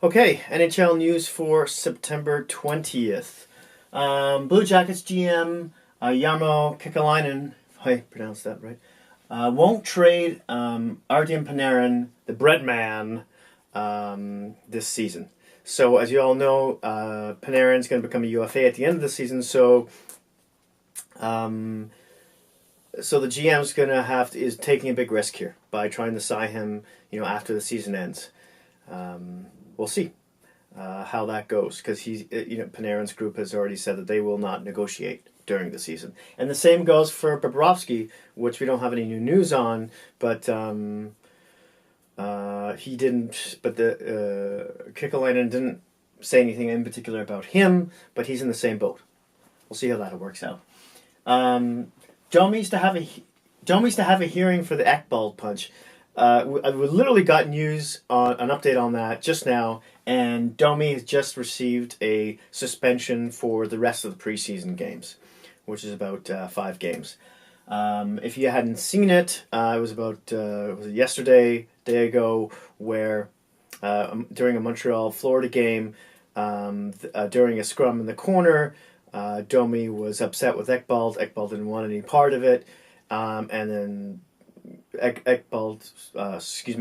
Okay, NHL news for September 20th. Blue Jackets GM Jarmo Kekalainen, if I pronounced that right, won't trade Artem Panarin, the bread man, this season. So, as you all know, Panarin's going to become a UFA at the end of the season. So the GM's is taking a big risk here by trying to sign him, after the season ends. We'll see how that goes, because Panarin's group has already said that they will not negotiate during the season, and the same goes for Bobrovsky, which we don't have any new news on, but he didn't. But the Kekalainen didn't say anything in particular about him, but he's in the same boat. We'll see how that works out. Domi used to have a hearing for the Ekblad punch. We literally got news on an update on that just now, and Domi has just received a suspension for the rest of the preseason games, which is about 5 games. If you hadn't seen it, it was about was it yesterday, day ago, where during a Montreal-Florida game, during a scrum in the corner, Domi was upset with Ekblad. Ekblad didn't want any part of it, and then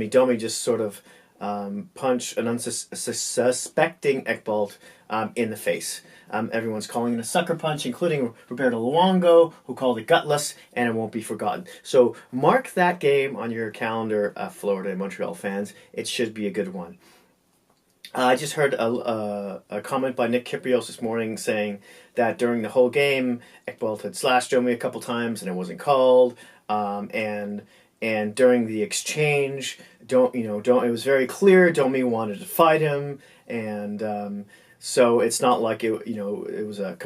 Domi just sort of punched an unsuspecting Ekblad in the face. Everyone's calling it a sucker punch, including Roberto Luongo, who called it gutless, and it won't be forgotten. So mark that game on your calendar, Florida and Montreal fans. It should be a good one. I just heard a comment by Nick Kypreos this morning saying that during the whole game, Ekblad had slashed Domi a couple times and it wasn't called. And during the exchange, it was very clear Domi wanted to fight him, and so it's not like it was a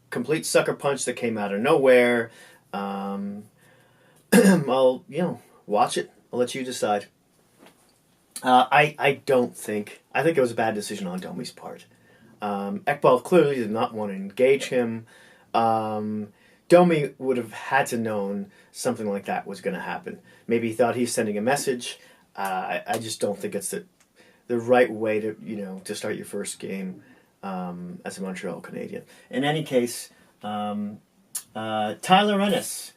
complete sucker punch that came out of nowhere. I'll watch it. I'll let you decide. I think it was a bad decision on Domi's part. Ekblad clearly did not want to engage him. Domi would have had to known something like that was going to happen. Maybe he thought he's sending a message. I just don't think it's the right way to start your first game as a Montreal Canadian. In any case, Tyler Ennis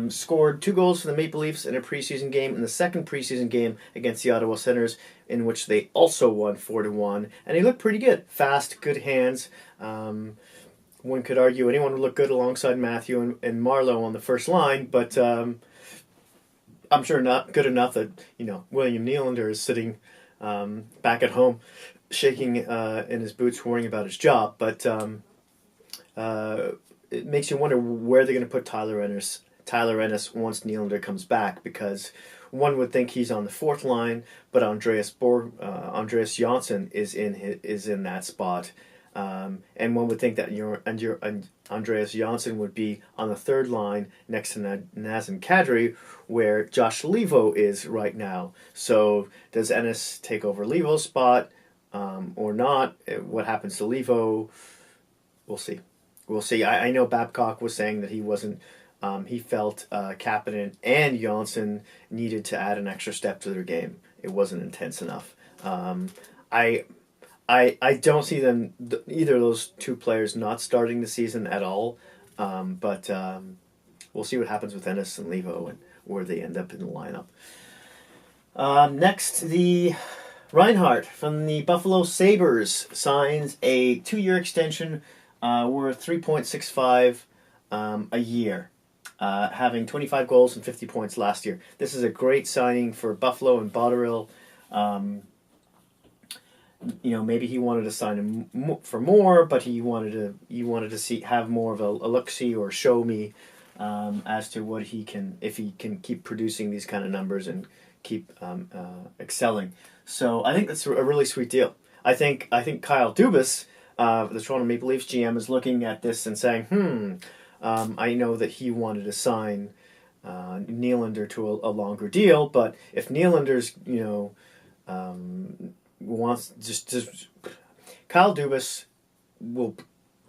scored 2 goals for the Maple Leafs in a preseason game, in the second preseason game against the Ottawa Senators, in which they also won 4-1, and he looked pretty good. Fast, good hands. One could argue anyone would look good alongside Matthew and Marleau on the first line, but I'm sure not good enough that William Nylander is sitting back at home, shaking in his boots, worrying about his job. But it makes you wonder where they're going to put Tyler Ennis once Nylander comes back, because one would think he's on the fourth line, but Andreas Johnsson is in that spot. And one would think that Andreas Johnsson would be on the third line next to Nazem Kadri, where Josh Leivo is right now. So does Ennis take over Leivo's spot or not? What happens to Leivo? We'll see. I know Babcock was saying that he wasn't. He felt Kapanen and Johnsson needed to add an extra step to their game. It wasn't intense enough. I don't see them, either of those two players, not starting the season at all. But we'll see what happens with Ennis and Leivo and where they end up in the lineup. Next, the Reinhart from the Buffalo Sabres signs a 2-year extension worth $3.65 a year, having 25 goals and 50 points last year. This is a great signing for Buffalo and Botterill. Maybe he wanted to sign him for more, but he wanted to have more of a look-see or show me as to what if he can keep producing these kind of numbers and keep excelling. So I think that's a really sweet deal. I think Kyle Dubas, the Toronto Maple Leafs GM, is looking at this and saying, I know that he wanted to sign Nylander to a longer deal, but if Nylander's wants just Kyle Dubas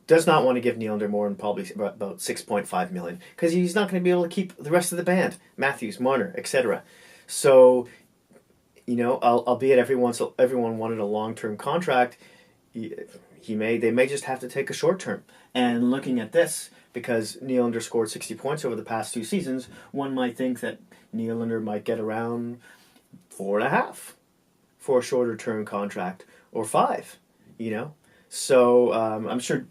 does not want to give Nylander more than probably about $6.5 million, because he's not going to be able to keep the rest of the band, Matthews, Marner, etc. So albeit everyone wanted a long-term contract, they may just have to take a short-term. And looking at this, because Nylander scored 60 points over the past 2 seasons, one might think that Nylander might get around 4.5 for a shorter-term contract, or 5. So I'm sure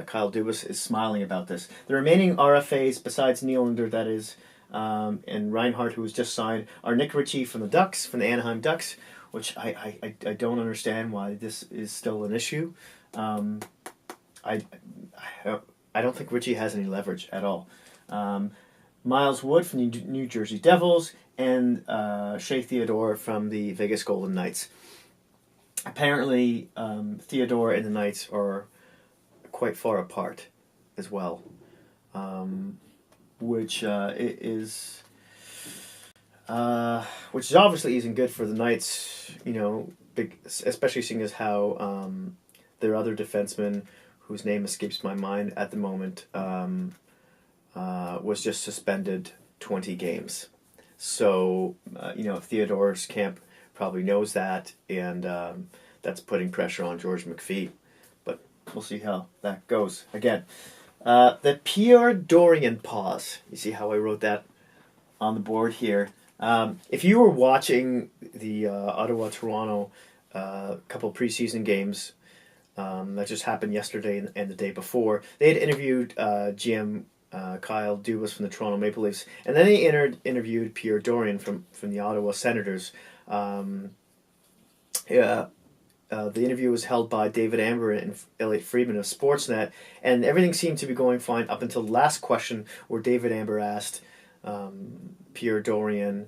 Kyle Dubas is smiling about this. The remaining RFAs besides Nylander, that is, and Reinhart, who was just signed, are Nick Ritchie from the Anaheim Ducks, which I don't understand why this is still an issue. I don't think Ritchie has any leverage at all. Miles Wood from the New Jersey Devils, and Shea Theodore from the Vegas Golden Knights. Apparently, Theodore and the Knights are quite far apart as well, which is obviously isn't good for the Knights. Especially seeing as how their other defenseman, whose name escapes my mind at the moment, was just suspended 20 games. So Theodore's camp probably knows that, and that's putting pressure on George McPhee. But we'll see how that goes. Again, the Pierre Dorion pause. You see how I wrote that on the board here? If you were watching the Ottawa-Toronto couple preseason games that just happened yesterday and the day before, they had interviewed GM Kyle Dubas from the Toronto Maple Leafs, and then they interviewed Pierre Dorion from the Ottawa Senators. The interview was held by David Amber and Elliot Friedman of Sportsnet, and everything seemed to be going fine up until the last question, where David Amber asked Pierre Dorion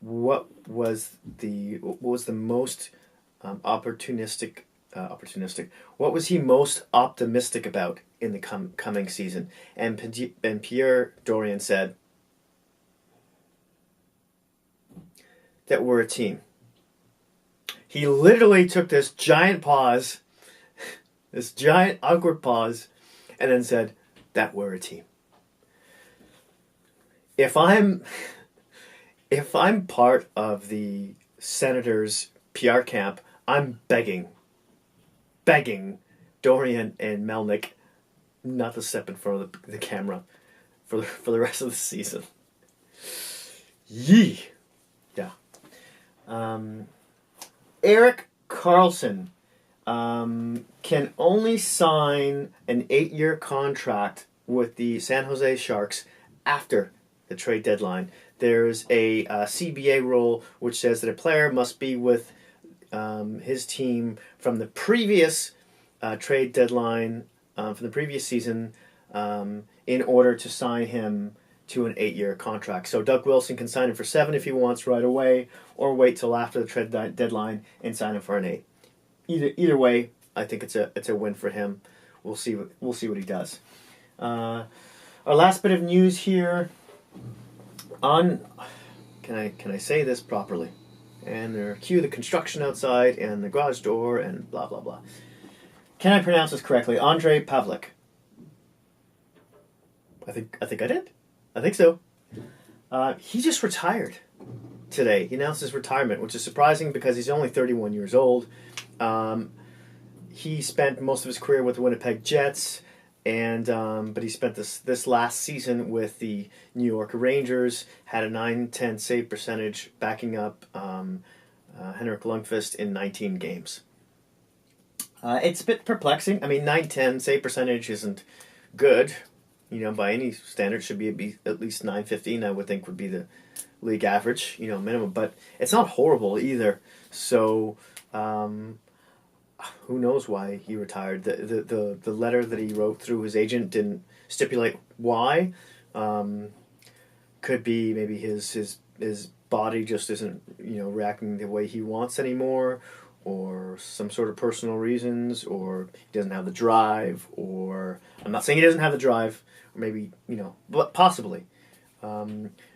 what was the most opportunistic. What was he most optimistic about in the coming season? And Pierre Dorion said that we're a team. He literally took this giant pause, this giant awkward pause, and then said that we're a team. If I'm part of the Senators' PR camp, I'm begging Dorion and Melnyk not to step in front of the camera for the rest of the season. Yee. Yeah. Erik Karlsson can only sign an 8-year contract with the San Jose Sharks after the trade deadline. There's a CBA rule which says that a player must be with his team from the previous trade deadline, from the previous season, in order to sign him to an 8-year contract. So Doug Wilson can sign him for 7 if he wants right away, or wait till after the trade deadline and sign him for an 8. Either way, I think it's a win for him. We'll see what he does. Our last bit of news here. Can I say this properly? And cue the construction outside and the garage door and blah blah blah. Can I pronounce this correctly? Andrei Pavlik. I think I did. I think so. He just retired today. He announced his retirement, which is surprising because he's only 31 years old. He spent most of his career with the Winnipeg Jets, but he spent this last season with the New York Rangers. Had a .910 save percentage, backing up Henrik Lundqvist in 19 games. It's a bit perplexing. I mean, .910 save percentage isn't good. By any standard, should be at least .915. I would think would be the league average, minimum. But it's not horrible either. So, who knows why he retired? The letter that he wrote through his agent didn't stipulate why. Could be maybe his body just isn't reacting the way he wants anymore, or some sort of personal reasons, or he doesn't have the drive, or I'm not saying he doesn't have the drive, or maybe but possibly.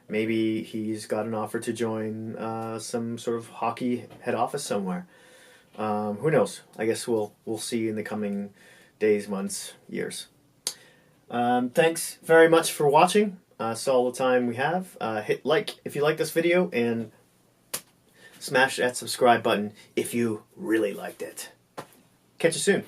Maybe he's got an offer to join some sort of hockey head office somewhere. Who knows? I guess we'll see in the coming days, months, years. Thanks very much for watching. That's all the time we have. Hit like if you like this video, and smash that subscribe button if you really liked it. Catch you soon.